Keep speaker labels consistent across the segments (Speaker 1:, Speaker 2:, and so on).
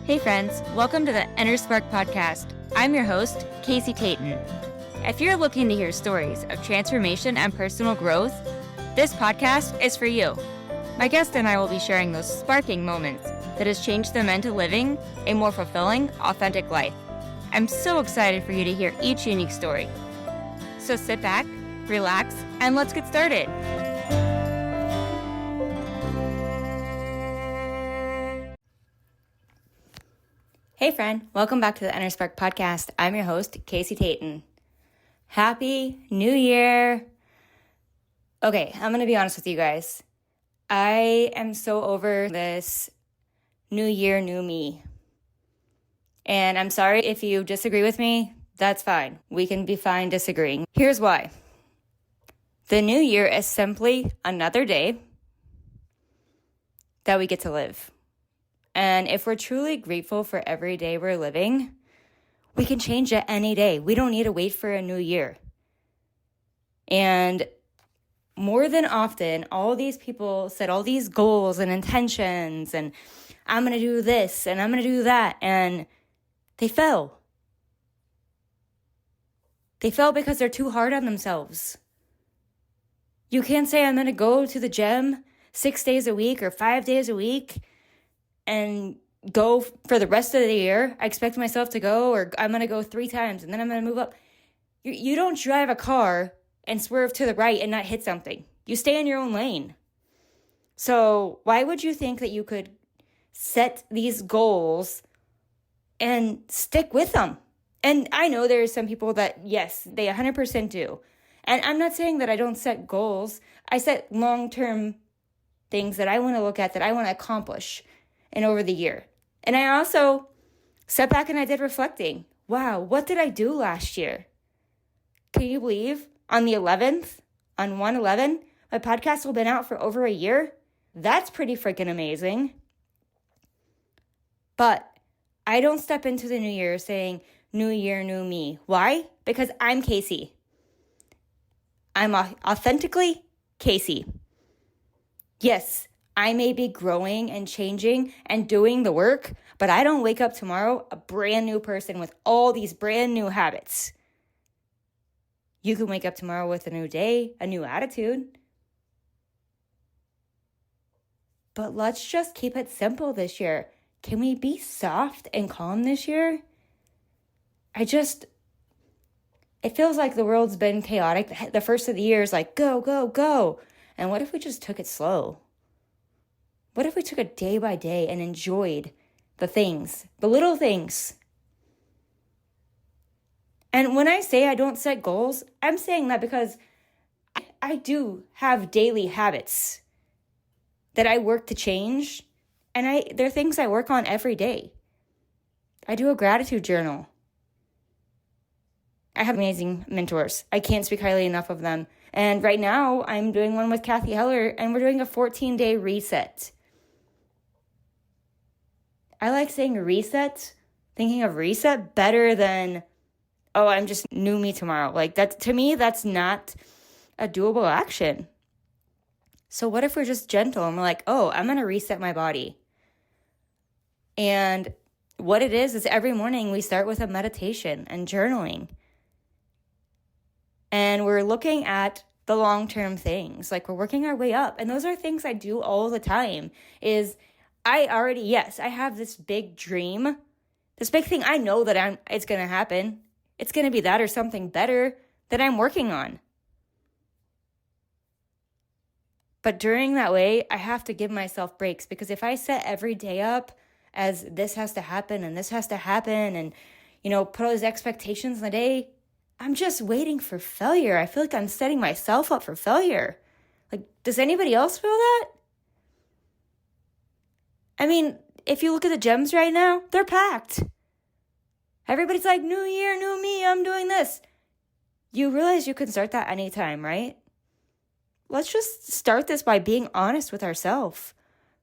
Speaker 1: Hey friends, welcome to the Inner Spark podcast. I'm your host, Casey Tayton. If you're looking to hear stories of transformation and personal growth, this podcast is for you. My guest and I will be sharing those sparking moments that has changed them into living a more fulfilling, authentic life. I'm so excited for you to hear each unique story. So sit back, relax, and let's get started. Hey friend, welcome back to the Inner Spark podcast. I'm your host, Casey Tayton. Happy New Year. Okay, I'm going to be honest with you guys. I am so over this new year, new me. And I'm sorry if you disagree with me, that's fine. We can be fine disagreeing. Here's why. The new year is simply another day that we get to live. And if we're truly grateful for every day we're living, we can change it any day. We don't need to wait for a new year. And more than often, all these people set all these goals and intentions, and I'm going to do this, and I'm going to do that, and they fail. They fail because they're too hard on themselves. You can't say I'm going to go to the gym 6 days a week or 5 days a week and go for the rest of the year. I expect myself to go, or I'm going to go 3 times and then I'm going to move up. You don't drive a car and swerve to the right and not hit something. You stay in your own lane. So why would you think that you could set these goals and stick with them? And I know there are some people that, yes, they 100% do. And I'm not saying that I don't set goals. I set long-term things that I want to look at, that I want to accomplish and over the year. And I also sat back and I did reflecting. Wow, what did I do last year? Can you believe on the 11th, on 1/11, my podcast will have been out for over a year? That's pretty freaking amazing. But I don't step into the new year saying, new year, new me. Why? Because I'm Casey. I'm authentically Casey. Yes, I may be growing and changing and doing the work, but I don't wake up tomorrow a brand new person with all these brand new habits. You can wake up tomorrow with a new day, a new attitude. But let's just keep it simple this year. Can we be soft and calm this year? It feels like the world's been chaotic. The first of the year is like, go, go, go. And what if we just took it slow? What if we took it day by day and enjoyed the things, the little things? And when I say I don't set goals, I'm saying that because I do have daily habits that I work to change. And there are things I work on every day. I do a gratitude journal. I have amazing mentors. I can't speak highly enough of them. And right now, I'm doing one with Kathy Heller, and we're doing a 14-day reset. I like saying reset, thinking of reset better than, oh, I'm just new me tomorrow. Like that, to me, that's not a doable action. So what if we're just gentle and we're like, oh, I'm going to reset my body. And what it is every morning we start with a meditation and journaling. And we're looking at the long-term things, like we're working our way up. And those are things I do all the time is I have this big dream, this big thing. I know that it's going to happen. It's going to be that or something better that I'm working on. But during that way, I have to give myself breaks, because if I set every day up as this has to happen and this has to happen and, put all these expectations in the day, I'm just waiting for failure. I feel like I'm setting myself up for failure. Like, does anybody else feel that? I mean, if you look at the gyms right now, they're packed. Everybody's like, new year, new me, I'm doing this. You realize you can start that anytime, right? Let's just start this by being honest with ourselves.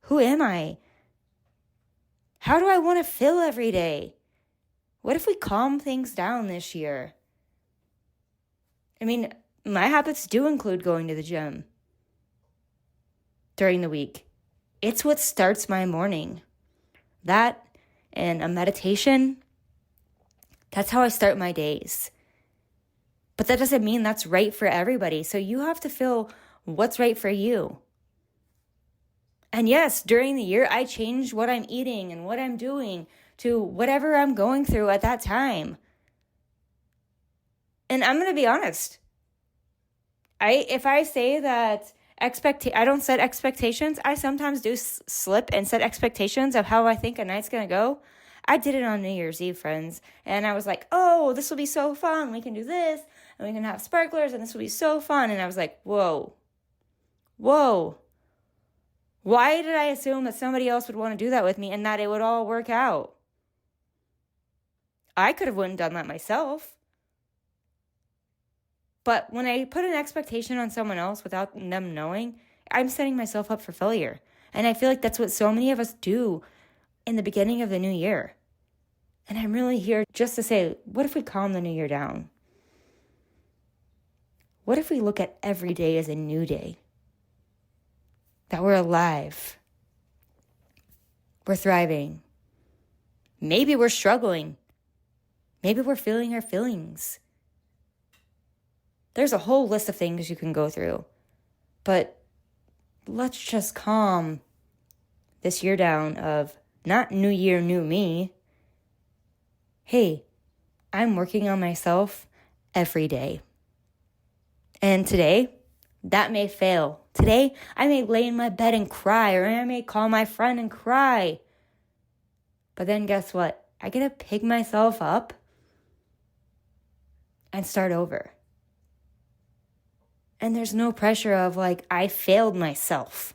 Speaker 1: Who am I? How do I want to feel every day? What if we calm things down this year? I mean, my habits do include going to the gym during the week. It's what starts my morning. That and a meditation, that's how I start my days. But that doesn't mean that's right for everybody. So you have to feel what's right for you. And yes, during the year, I change what I'm eating and what I'm doing to whatever I'm going through at that time. And I'm going to be honest. If I say that I don't set expectations, I sometimes do slip and set expectations of how I think a night's going to go. I did it on New Year's Eve, friends. And I was like, oh, this will be so fun. We can do this and we can have sparklers and this will be so fun. And I was like, whoa. Why did I assume that somebody else would want to do that with me and that it would all work out? I could have went and done that myself. But when I put an expectation on someone else without them knowing, I'm setting myself up for failure. And I feel like that's what so many of us do in the beginning of the new year. And I'm really here just to say, what if we calm the new year down? What if we look at every day as a new day? That we're alive. We're thriving. Maybe we're struggling. Maybe we're feeling our feelings. There's a whole list of things you can go through. But let's just calm this year down of not new year, new me. Hey, I'm working on myself every day. And today, that may fail. Today, I may lay in my bed and cry, or I may call my friend and cry. But then guess what? I get to pick myself up and start over. And there's no pressure of like, I failed myself.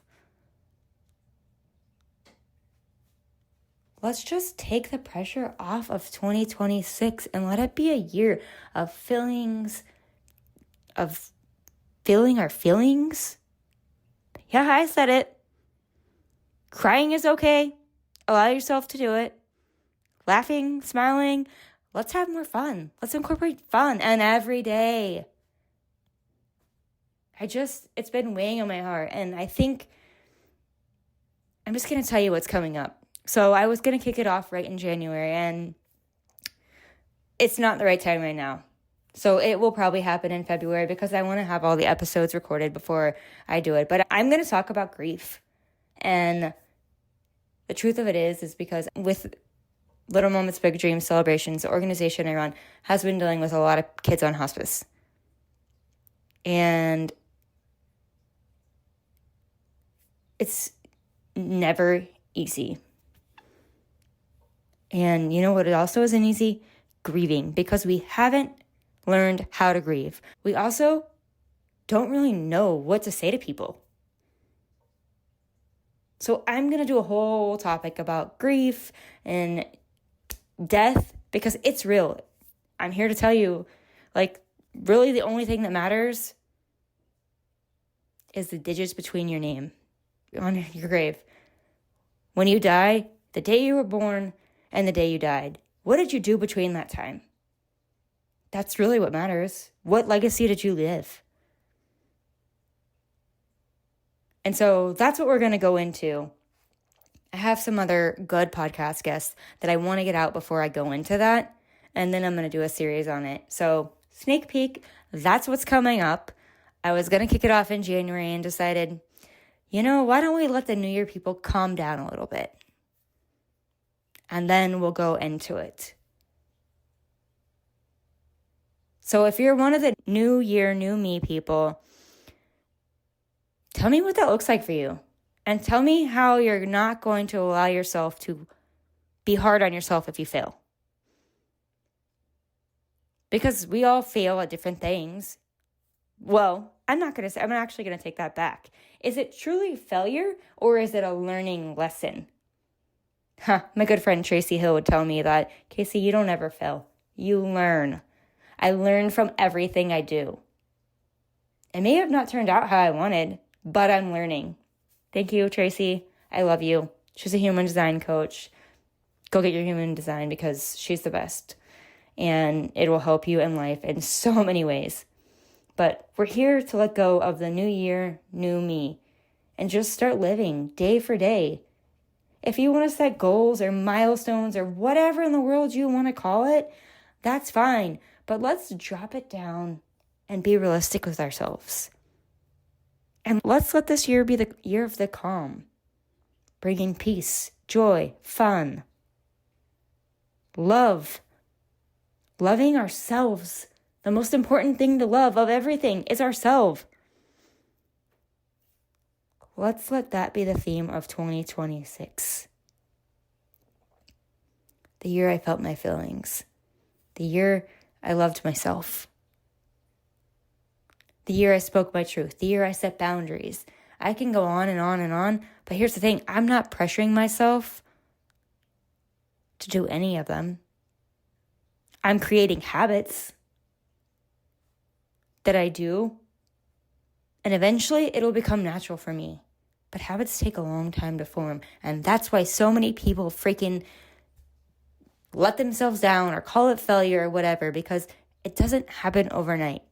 Speaker 1: Let's just take the pressure off of 2026 and let it be a year of feeling our feelings. Yeah, I said it. Crying is okay. Allow yourself to do it. Laughing, smiling. Let's have more fun. Let's incorporate fun and every day. It's been weighing on my heart, and I think I'm just going to tell you what's coming up. So I was going to kick it off right in January, and it's not the right time right now. So it will probably happen in February because I want to have all the episodes recorded before I do it. But I'm going to talk about grief. And the truth of it is because with Little Moments, Big Dreams celebrations, the organization I run has been dealing with a lot of kids on hospice. And it's never easy. And you know what? It also isn't easy? Grieving, because we haven't learned how to grieve. We also don't really know what to say to people. So I'm going to do a whole topic about grief and death because it's real. I'm here to tell you, like, really the only thing that matters is the digits between your name on your grave. When you die, the day you were born and the day you died, what did you do between that time? That's really what matters. What legacy did you live? And so that's what we're going to go into. I have some other good podcast guests that I want to get out before I go into that. And then I'm going to do a series on it. So sneak peek, that's what's coming up. I was going to kick it off in January and decided, why don't we let the New Year people calm down a little bit? And then we'll go into it. So if you're one of the New Year, New Me people, tell me what that looks like for you. And tell me how you're not going to allow yourself to be hard on yourself if you fail. Because we all fail at different things. Well, I'm actually going to take that back. Is it truly failure or is it a learning lesson? My good friend Tracy Hill would tell me that, Casey, you don't ever fail. You learn. I learn from everything I do. It may have not turned out how I wanted, but I'm learning. Thank you, Tracy. I love you. She's a human design coach. Go get your human design because she's the best. And it will help you in life in so many ways. But we're here to let go of the new year, new me, and just start living day for day. If you want to set goals or milestones or whatever in the world you want to call it, that's fine. But let's drop it down and be realistic with ourselves. And let's let this year be the year of the calm, bringing peace, joy, fun, love, loving ourselves. The most important thing to love of everything is ourselves. Let's let that be the theme of 2026. The year I felt my feelings. The year I loved myself. The year I spoke my truth. The year I set boundaries. I can go on and on and on, but here's the thing. I'm not pressuring myself to do any of them. I'm creating habits that I do, and eventually it'll become natural for me. But habits take a long time to form, and that's why so many people freaking let themselves down or call it failure or whatever, because it doesn't happen overnight.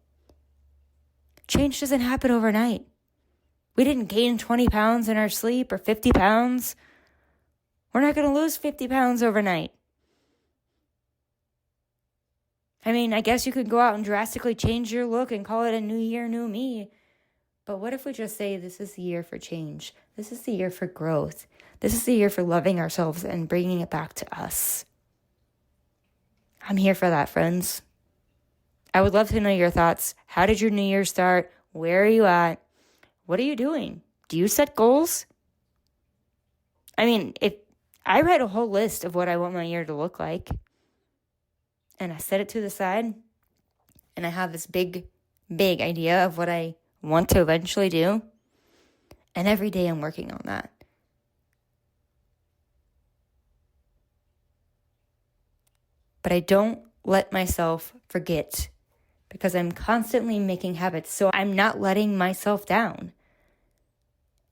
Speaker 1: Change doesn't happen overnight. We didn't gain 20 pounds in our sleep or 50 pounds. We're not going to lose 50 pounds overnight. I mean, I guess you could go out and drastically change your look and call it a new year, new me. But what if we just say this is the year for change? This is the year for growth. This is the year for loving ourselves and bringing it back to us. I'm here for that, friends. I would love to know your thoughts. How did your new year start? Where are you at? What are you doing? Do you set goals? I mean, if I write a whole list of what I want my year to look like, and I set it to the side, and I have this big idea of what I want to eventually do, and every day I'm working on that. But I don't let myself forget, because I'm constantly making habits, so I'm not letting myself down.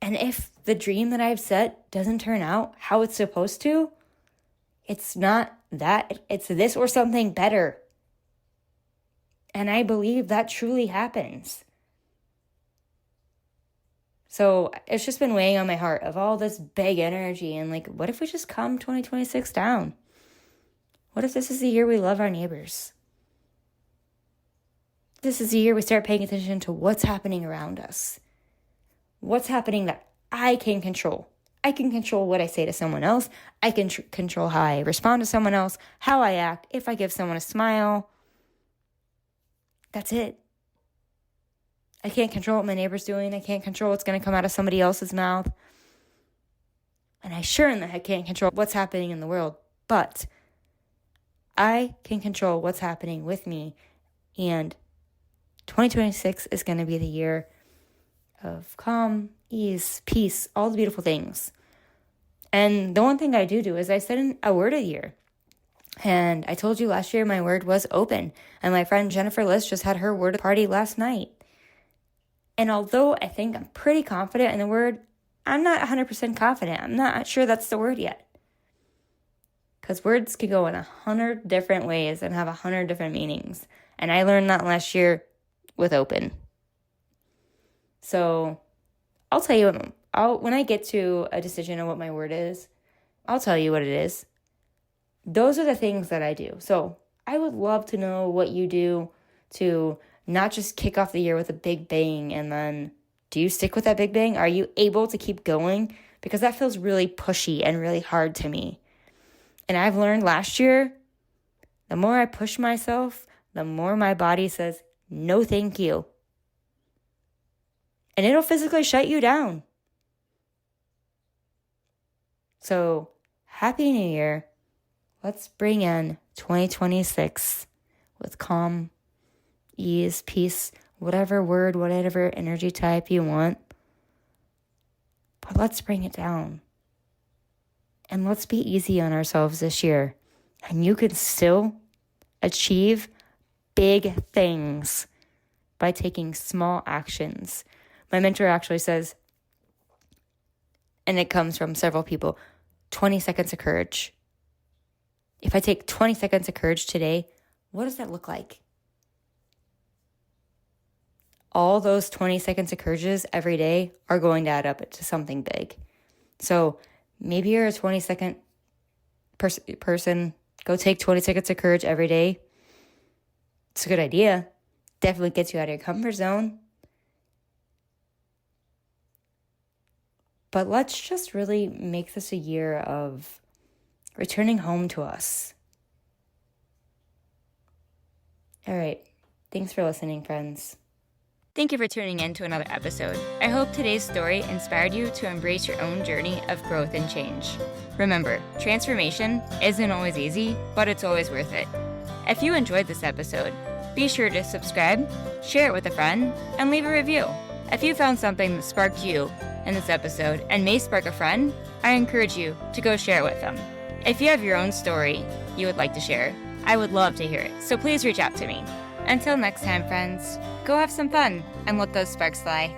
Speaker 1: And if the dream that I've set doesn't turn out how it's supposed to, it's not that, it's this or something better. And I believe that truly happens. So it's just been weighing on my heart of all this big energy, and like, what if we just calm 2026 down? What if this is the year we love our neighbors? This is the year we start paying attention to what's happening around us. What's happening that I can control. I can control what I say to someone else. I can control how I respond to someone else, how I act, if I give someone a smile. That's it. I can't control what my neighbor's doing. I can't control what's going to come out of somebody else's mouth. And I sure in the heck can't control what's happening in the world. But I can control what's happening with me. And 2026 is going to be the year of calm, ease, peace, all the beautiful things. And the one thing I do is I set in a word a year. And I told you last year my word was open. And my friend Jennifer Liss just had her word party last night. And although I think I'm pretty confident in the word, I'm not 100% confident. I'm not sure that's the word yet. Because words can go in 100 different ways and have 100 different meanings. And I learned that last year with open. So I'll tell you when I get to a decision on what my word is, I'll tell you what it is. Those are the things that I do. So I would love to know what you do to not just kick off the year with a big bang, and then do you stick with that big bang? Are you able to keep going? Because that feels really pushy and really hard to me. And I've learned last year, the more I push myself, the more my body says, no thank you. And it'll physically shut you down. So, Happy New Year. Let's bring in 2026 with calm, ease, peace, whatever word, whatever energy type you want. But let's bring it down. And let's be easy on ourselves this year. And you can still achieve big things by taking small actions. My mentor actually says, and it comes from several people, 20 seconds of courage. If I take 20 seconds of courage today, what does that look like? All those 20 seconds of courages every day are going to add up to something big. So Maybe you're a 20-second person. Go take 20 seconds of courage every day. It's a good idea. Definitely gets you out of your comfort zone. But let's just really make this a year of returning home to us. All right. Thanks for listening, friends. Thank you for tuning in to another episode. I hope today's story inspired you to embrace your own journey of growth and change. Remember, transformation isn't always easy, but it's always worth it. If you enjoyed this episode, be sure to subscribe, share it with a friend, and leave a review. If you found something that sparked you in this episode and may spark a friend, I encourage you to go share it with them. If you have your own story you would like to share, I would love to hear it, so please reach out to me. Until next time, friends, go have some fun and let those sparks fly.